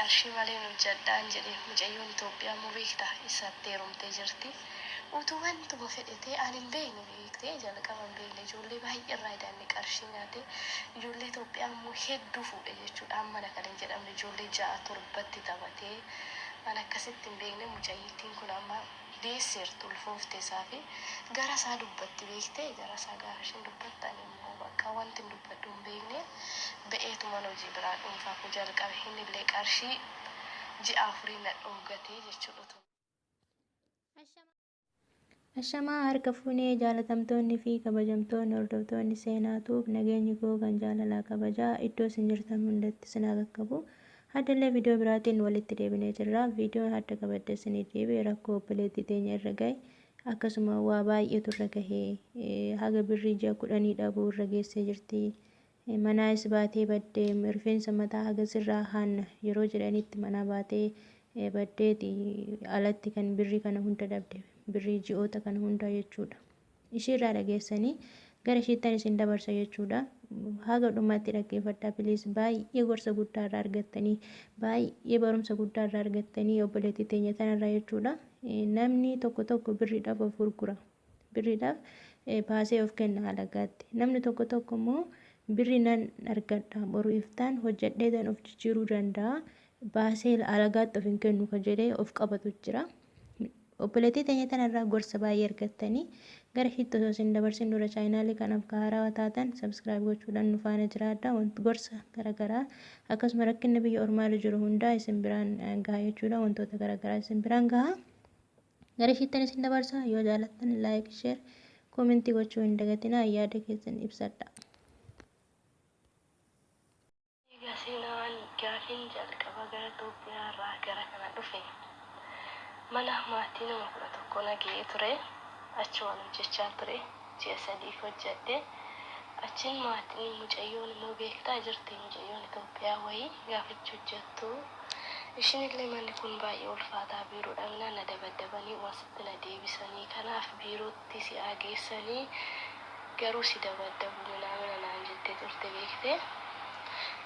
qarshii malee hojjedhaan jedhee mucayyoon Itoophiyaa immoo beektaa isaatti heerumtee jirti. Utuu wantuma fedhetee ani hin beekne beektee jalqaba hin beekne ijoollee baay'ee irraa hidhanne qarshii nyaatee ijoollee Itoophiyaa immoo hedduu fuudhe jechuudha. Mana kan hin jedhamne ijoollee 6-7 taphatee an akkasitti hin beekne mucayyittiin kun amma deesseertu ulfooftee isaa fi gara isaa dubbatti beektee gara isaa gaafa isheen dubbattan immoo bakka wanti hin dubbadhu hin beekne ba'eetuman hojii biraa dhuunfaa kun jalqabe inni illee qarshii 6 na dhoogatee jechuudha. Ashamaa harka fuunee jaalatamtoonni fi kabajamtoonni hordoftoonni seenaatuuf nageenyi koo kan jaalalaa kabajaa iddoo isin jirtan hundatti isin haa qaqqabu. Haddallee viidiyoo biraatiin walitti deebinee jirra. Viidiyoon hadda qabadde isinii deebi'e rakkoo obboleettii teenya irra gahe akkasuma waa baay'eetu irra gahee haga birrii 10 dhabuu irra geessee jirti. Manaas baatee baddee rifeensa mataa haga sirraa haanna yeroo jedhanitti mana baatee baddeeti alatti kan birrii kana hunda dhabde. Birrii ji'oota kana hunda jechuudha. Ishiirraa dhageessanii gara ishiittan isin dabarsa jechuudha. Haga dhumatti dhaggeeffadhaa bilis baay'ee gorsa guddaa irraa argattanii baay'ee barumsa guddaa irraa argattanii obboleettii teenya tanarraa jechuudha. Namni tokko birriidhaaf of gurgura. Birriidhaaf baasee of kenna alagaatti. Namni tokko immoo birri nan argadha boruu iftaan hojjedheetan of jijjiiruu danda'a. Baasee alagaatti of hin kennu kan jedhee of qabatu jira. Obboleettii teenya tanarraa gorsa baay'ee argattanii gara ishiitti osoo isin dabarsin dura chaayinaalii kanaaf haarawaa taatan sabskiraayib gochuudhaan nu faana jiraadha. Wanti gorsa garaagaraa akkasuma rakkinni biyya ormaarra jiru hundaa isin biraan gahaa jechuudha. Wantoota garaagaraa isin biraan gahaa. Gara ishiittan isin dabarsa yoo jaalattan laayik, sheer, koomentii gochuu hin dagatinaa yaada keessan ibsadha. Seenaan gaafiin jalqaba gara Itoophiyaa irraa gara kana dhufe. Mana maatii nama 11 nagee ture. Achumaan hojjechaa ture. Ji'a 3 hojjedhe. Achiin maatiin mucayyoon immoo beektaa jirti. Mucayyoon Itoophiyaa wayii gaafichi hojjettu. Ishiin illee manni kun baay'ee ulfaataa biiroo dhaqnaan na dabaddabanii wasitti na deebisanii kanaaf biirootti si geessanii garuu si dabaddabu minaa naan jettee turte beektee.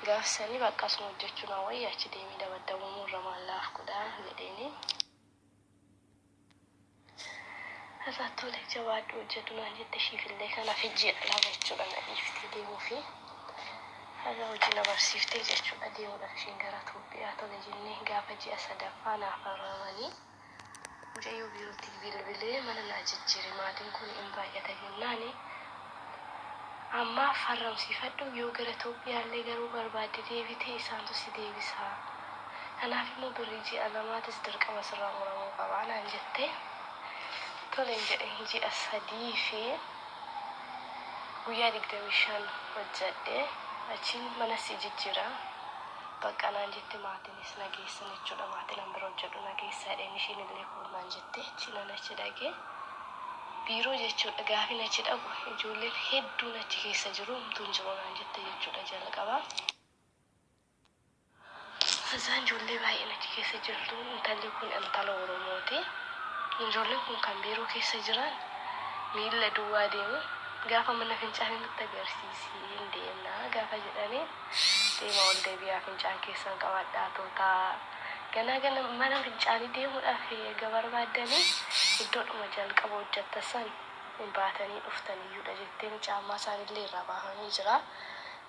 Gaafsanii bakka asuma hojjechuun wayii achi deemee dabaddabamuu irra maallaaf kudhaan jedheeni. Hasaattolee jabaadhu hojjetu naan jette ishiifillee kanaaf ijjiidha lama jechuudha na dhiiftee deemuu fi haga hojii na barsiiftee jechuudha deemuudhaaf ishiin gara Itoophiyaa tole jennee gaafa ji'a 3ffaa naaf arramanii mucayyoo biirootti bilbilee mana naa jijjiire maatiin kun hin baay'ata jennaani. Amma farramsiifadhu yoo gara Itoophiyaallee garuu barbaadde deebitee isaantu si deebisaa. Kanaaf immoo birrii ji'a 2 dirqama sirraa muramuu qabaa naan jettee. Toleen jedhee ji'a 3 fi guyyaa 25 hojjedhe achiin mana si jijjiira. Bakka naan jette maatiinis nageessan jechuudha. Maatiin an bira hojjedhu nageessaa dheen ishiin illee kun naan jette achiin achi dhaqee. Biiroo jechuudha gaafin achi dhaqu ijoolleen hedduun achi keessa jiru humtuun jiru naan jette jechuudha jalqabaa. Isaan ijoollee baay'een achi keessa jirtu intalli kun intala Oromooti. Ijoolleen kun kan biiroo keessa jiran miila duwwaa deemu gaafa mana fincaanii nutti agarsiisii hin deemnaa gaafa jedhanii deema ol deebi'aa fincaan keessan qabadhaa tootaa gana mana fincaanii deemuudhaaf eega barbaaddanii iddoodhuma jalqaba hojjettasan hin baatanii dhuftaniyyuudha jettee caammaa isaanillee irraa baafamee jira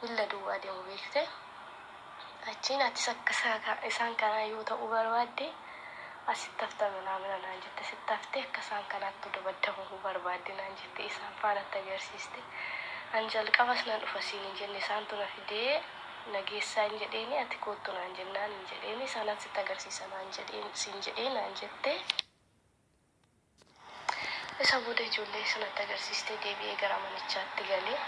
miila duwwaa deemu beekte. Achiin atis akka isaan kanaa yoo ta'uu barbaadde asitti haftame naamina naan jette sitti haftee akka isaan kanaatti dabaddabamuu barbaadde naan jette isaan faanatti agarsiiste. An jalqabas nan dhufa siin hin jenne isaantu na fidee nageessaa hin jedheeni ati koottu naan jennaan hin jedheeni isaan sitti agarsiisa naan jedheen siin jedhee naan jette. Isa booda ijoollee sanatti agarsiistee deebi'ee gara manichaatti galee.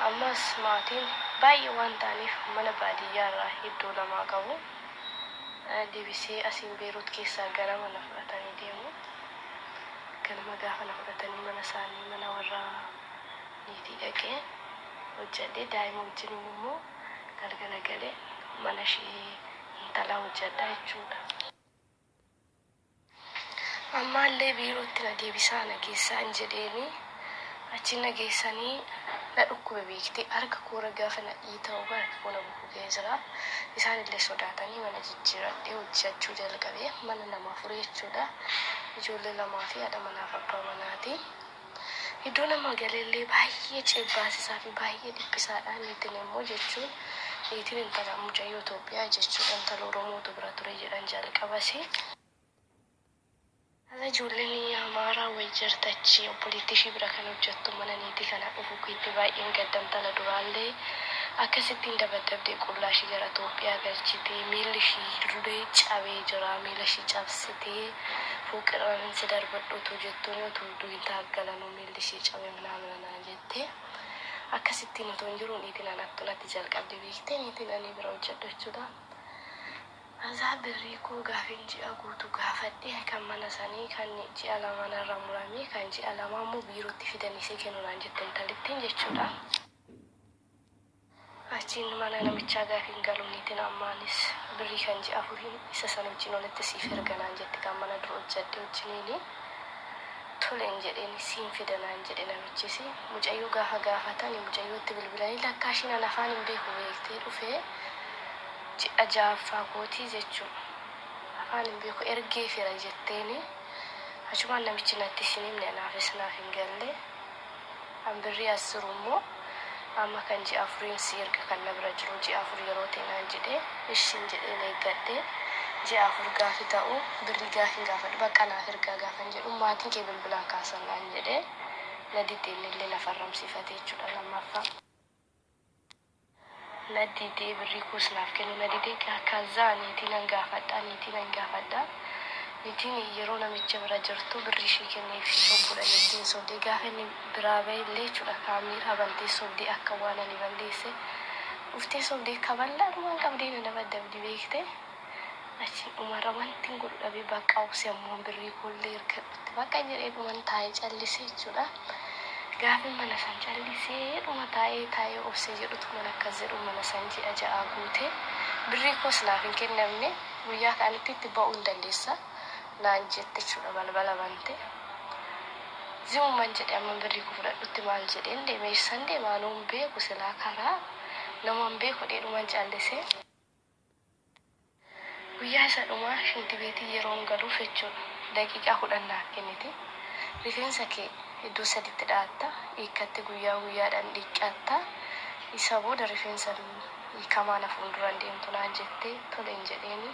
Ammas maatiin baay'ee waan ta'aniif mana baadiyyaa irraa iddoo namaa qabu. Deebisee asiin Beerut keessaa gara mana fudhatanii deemu. Ganama gaafa na fudhatanii mana isaanii mana warra niitii dhaqee hojjedhee daa'ima wajjin immoo galgala galee mana ishee intalaa hojjedhaa jechuudha. Ammaallee biirootti na deebisaa nageessaa hin jedheeni achi nageessanii na dhukkube beekte harka koora gaafa na dhiita'u harka koona bukukee jira. Isaan illee sodaatanii mana jijjiiradhee hojjechuu jalqabee mana namaa fure jechuudha. Ijoollee lamaa fi haadha manaa fi abbaa manaati. Iddoo nama galeellee baay'ee ceebbaasisaa fi baay'ee dhiphisaadha. Niitiin immoo jechuun niitiin intala mucayyoo Itoophiyaa jechuudha. Intala Oromootu bira ture jedhan jalqabasi. Haala ijoolleen Amaaraa wayii jirtachi obboleettii ishii bira kan hojjettu mana niitii kana dhufu itti baay'een gaddamtala duraallee akkasittiin dabadabdee qullaa ishii gara Itoophiyaa galchitee miilli ishii rudee cabee jira. Miila ishii cabsitee fuuqirraan si darbadhuutu jettuun utuu duwin taaggalanuu miilli ishii cabee minaa jettee akkasittiin otoo hin jiru niitiin anattunatti jalqabde beektee niitiin ani bira hojjedhu jechuudha. Azaa birrii koo gaafin ji'a guutuu gaafadhe kan mana sanii kan ji'a lama narra murame kan ji'a lama immoo biirootti fidanii kennuudhaan jette intalittiin jechuudha. Achiin mana namichaa gaafin galu niitiin ammaanis birrii kan ji'a afurii isa sana wajjin walitti siif erganaan jette kan mana dura hojjedhe wajjiniini. Toleen jedheen siin fidanaan jedhe namichisi. Mucayyoo gaafa gaafatanii mucayyootti bilbilanii lakkaashiin an afaan hin beeku beektee dhufee ji'a ja'affaa kootii jechuudha. Afaan hin beeku ergee fira jetteeni. Achumaan namichi natti isin himne anaafis naaf hin galle. An birrii as jiru immoo amma kan ji'a afuriin si erga kan na bira jiru ji'a afur yeroo teenaan jedhee ishiin jedheen eeggadhee ji'a afur gaafi ta'u birrii gaafin gaafadhu bakka naaf ergaa gaafan jedhu maatiin kee bilbilaan kaasannaan jedhee na diddeen illee na farramsiifate jechuudha lammaffaa. Na diddee birrii kuus naaf kennu na diddee kaazaa niitiin an gaafadha. Niitiin yeroo namicha bira jirtu birrii ishee kenneef sobbuudha jettiin sobdee gaafa inni biraa ba'e illee jechuudha kaamiira bantee sobdee akka waan ani balleesse dhuftee sobdee kaballaan qabdee na dabadabdi beekte. Achi umarra wanti godhu dhabee bakka obse ammoo birrii koollee ergadhutti bakka jedhee dhuman taa'ee callisee jechuudha. Gaafa mana san callisee dhuma taa'ee obse jedhutu mana akkas jedhu mana san ji'a ja'a guute birrii koos naaf hin kennamne guyyaa kaanitti itti ba'uu hin dandeessa naan jette jechuudha balbala bante. Zimuman jedhe amma birrii koo fudhadhutti maal jedheen deemeessan deemaanuu hin beeku silaa karaa nama hin beeku dheedhuman callisee. Guyyaa isa dhumaa shinti beetii yeroo hin galuuf jechuudha. Daqiiqaa 10 naaf kenniti. Rifeensa kee iddoo sadiitti dha'atta. Hiikkatte guyyaadhaan dhiqqatta. Isa booda rifeensa hiikamaa na fuulduraan deemtu naan jettee toleen jedheeni.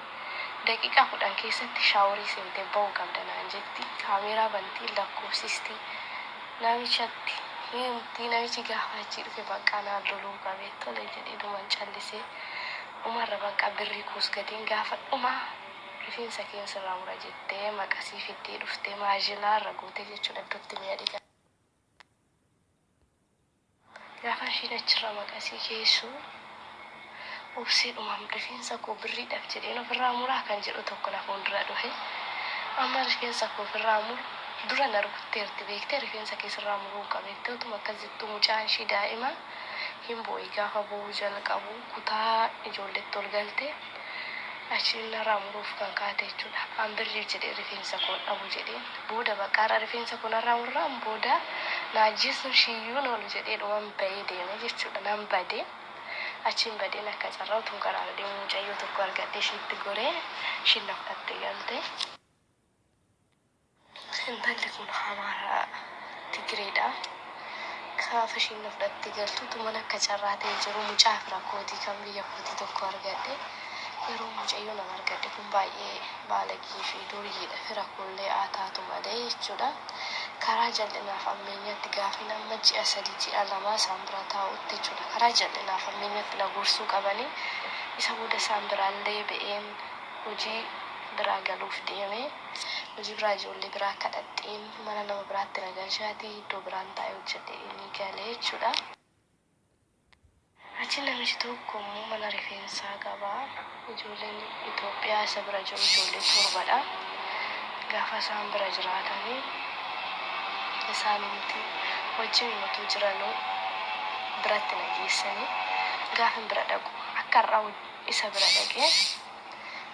Daqiiqaa 10 keessatti shaaworii seentee ba'uu qabda naan jetti. Kaameeraa bantii lakkoofsisti. Namichatti himtii namichi gaafa achii dhufe bakka naan loluu qabee tolee jedhee dhuman callisee. Umarra bakka birrii kuus gadeen gaafa dhumaa rifeensa keessa irraa mura jettee maqasii fiddee dhuftee maajilaa irra gootee jechuudha iddootti mi'a dhiqa. Gaafa ishiin achirra maqasii keessuu obsee dhumaan rifeensa koo birriidhaaf jedheen ofirraa muraa kan jedhu tokko na fuuldura dhufe. Amma rifeensa koo ofirraa muru dura na rukutteerti beektee rifeensa keessa irraa muruu qabeettee utuma akkas jettu mucaan ishii daa'ima. Himbo'i gaafa boo'uu jalqabu kutaa ijoolleetti ol galte achiin narraa muruuf kan kaate jechuudha. An birrii jedhee rifeensa koo dhabu jedheen booda baqaara rifeensa koo narraa murraan booda naajjisuun shiyyuun oolu jedhee dhuman ba'ee deeme jechuudha. Nan badee achiin badeen akka carraa utuun karaara deemu mucayyoo tokko argadhee ishiitti goree ishiin na fudhattee galte. Intalli kun Amaaraa Tigireedha. Gaafa ishiin na fudhattee galtuutu mana akka carraa ta'ee jiru mucaa fira kootii kan biyya kootii tokko argadhe. Yeroo mucayyoo nama argadhe kun baay'ee baalagii fi duriidha. Fira koollee haa taatu malee jechuudha. Karaa jal'inaaf ammeenyatti gaafi nama ji'a 3 ji'a 2 isaan bira taa'utti jechuudha. Karaa jal'inaaf ammeenyatti na gorsuu qabanii isa booda isaan biraallee ba'een hojii biraa galuuf deeme. Hojii biraa ijoollee biraa kadhadheen mana nama biraatti nagalchaatii iddoo biraan taa'ee hojjedhee ni galee jechuudha. Achi namichi tokko immoo mana rifeensaa qabaa. Ijoolleen Itoophiyaa isa bira jiru ijoollee 7dha. Gaafa isaan bira jiraatanii isaanitti wajjin utuu jiranuu biratti nageessanii gaafa bira dhaqu akka irraa isa bira dhaqee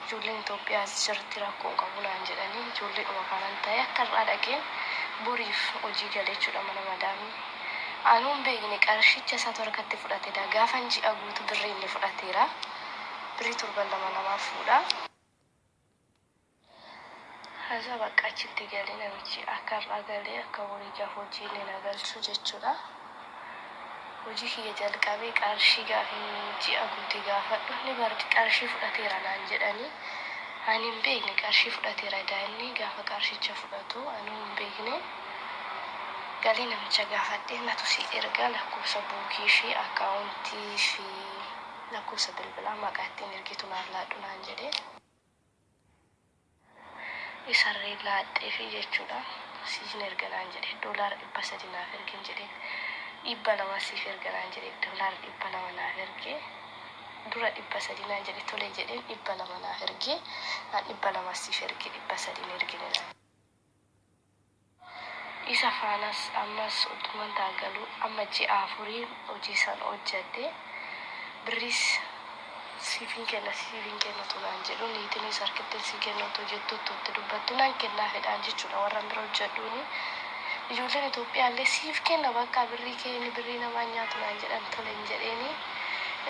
ijoolleen Itoophiyaa jirti rakkoo qabu naan jedhanii ijoollee dhuma kanan ta'e akka irraa dhaqeen boriif hojii galee jechuudha mana madaamii. Anuun beekne qarshicha isa torkatti fudhatedha. Gaafa ji'a guutu birrii inni fudhateera. Birrii 7,200 fuudha. Haza bakka achitti galee namichi akka irraa galee akka waliijaaf hojii inni nagalchu jechuudha. Hojii kiyya jalqabee qarshii gaafa ji'a guutuu gaafadhu ni bardi qarshii fudhateera naan jedhanii. Ani hin beekne qarshii fudhateera daa'imni gaafa qarshicha fudhatu ani hin beekne. Galii namicha gaafadhee natu si erga lakkoofsa buukii fi akkaawuntii fi lakkoofsa bilbilaa maqaa ittiin ergitu naaf laadhu naan jedhee. Isarree laadhee fi jechuudha. Siin erga naan jedhee $300 naaf ergin jedhee. 200 siif erga naan jedhee $200 naaf ergee. Dura 300 naan jedhee tolee jedheen 200 naaf ergee. Naan 200 siif ergee 300 ergine naan. Isa faanas ammas utuman taagalu amma ji'a 4 hojii san hojjedhe. Birris siifin kenna tunaan jedhu niitinis harkitti si kennatu jettutti dubbattu naan kennaa fedhaan jechuudha warran bira hojjedhuuni. Ijoolleen Itoophiyaallee siif kenna bakka birrii namaa nyaatu naan jedhan toleen jedheeni.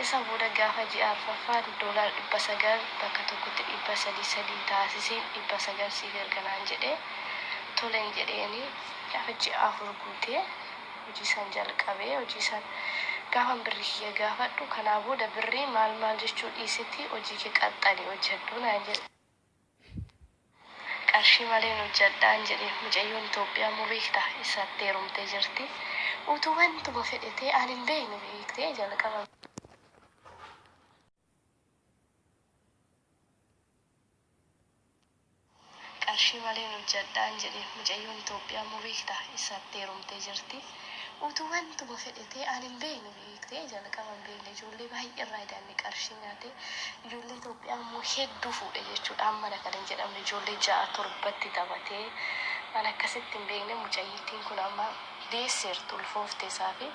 Isa booda gaafa ji'a 4ffaan $900 bakka tokkotti 300 taasiseen 900 siif erga naan jedhee toleen jedheeni. Gaafa ji'a 4 guutee hojii san jalqabee hojii san gaafa birrii kiyya gaafadhu kanaa booda birrii maal jechuu dhiisitti hojii kee qaxxali hojjedhu naan jedhe. Qarshii malee hojjedhaan jedhee mucayyoon Itoophiyaa immoo beektaa isatti heerumtee jirti. Utuu wantuma fedhetee ani hin beekne beektee jalqaba. Qarshii malee hojjedhaan jedhee mucayyoon Itoophiyaa immoo beektaa isatti heerumtee jirti. Utuu wantuma fedhetee ani hin beekne beektee jalqaba hin beekne ijoollee baay'ee irraa idaanne qarshii nyaatee ijoollee Itoophiyaa immoo hedduu fuudhe jechuudha. Amma kan hin jedhamne ijoollee 6-7 taphatee ani akkasitti hin beekne mucayyittiin kun amma deesseertu ulfoofte isaa fi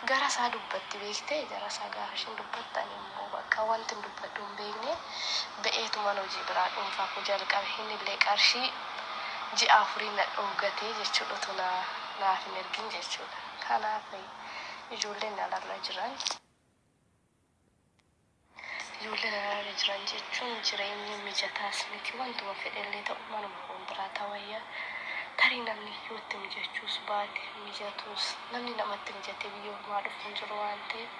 gara isaa dubbatti beektee gara isaa gaafa isheen dubbattan immoo bakka wanti hin dubbadhu hin beekne ba'eetuman hojii biraa dhuunfaa koo jalqabe inni illee qarshii ji'a 4 na dhoogatee jechuudha utuu naaf hin ergin jechuudha. Kanaaf ijoolleen alarra jiran jechuun jireenyi mijataas miti wantuma fedhellee ta'u manuma kontiraata wayyaa tarii namni iyyuutti mijachuus baate mijatus namni namatti mijatee biyya ormaa dhufu hin jiru waan ta'eef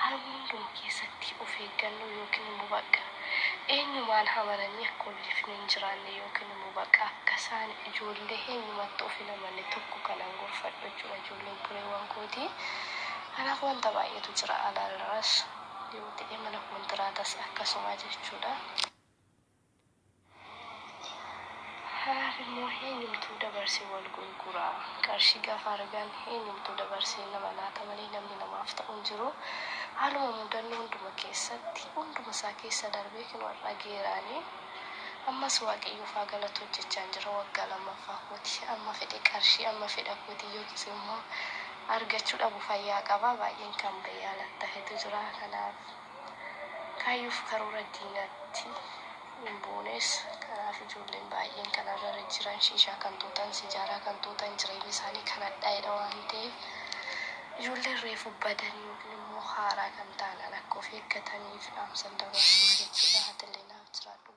haala hunduma keessatti of eeggannoo yookiin immoo bakka eenyumaan amananii akka waliif hin jiraanne yookiin immoo bakka akka isaan ijoollee eenyumatti of hin amanne tokko kanan gorfadhu jechuudha ijoolleen buleewwan kootii. Kanaaf wanta baay'eetu jira alarras yoo ta'e mana kontiraatas akkasuma jechuudha. Kanaaf immoo eenyumtuu dabarsee wal gurguraa qarshii gaafa argan eenyumtuu dabarsee nama laata malee namni namaaf ta'u hin jiru. Haaluma mudannoo hunduma isaa keessa darbee kan warra geeraanii ammas waaqayyoof haa galatu hojjechaa jira waggaa 2ffaa kooti. Amma fedhe qarshii amma fedha kooti yookiis immoo argachuu dhabu fayyaa qaba baay'een kan bayyaalatti ta'etu jira. Kanaaf kaayyuuf karoora diinatti hin buunes kanaaf ijoolleen baay'een kanarra jiran shiishaa kan tuutan sijaaraa kan tuutan jireenyi isaanii kan addaa'edha waan ta'eef ijoolleen reefu badan yookiin immoo haaraa kan ta'an akka of eeggataniif dhaamsan dabarsuuf jechuudha. Haatilee naaf jiraadhu.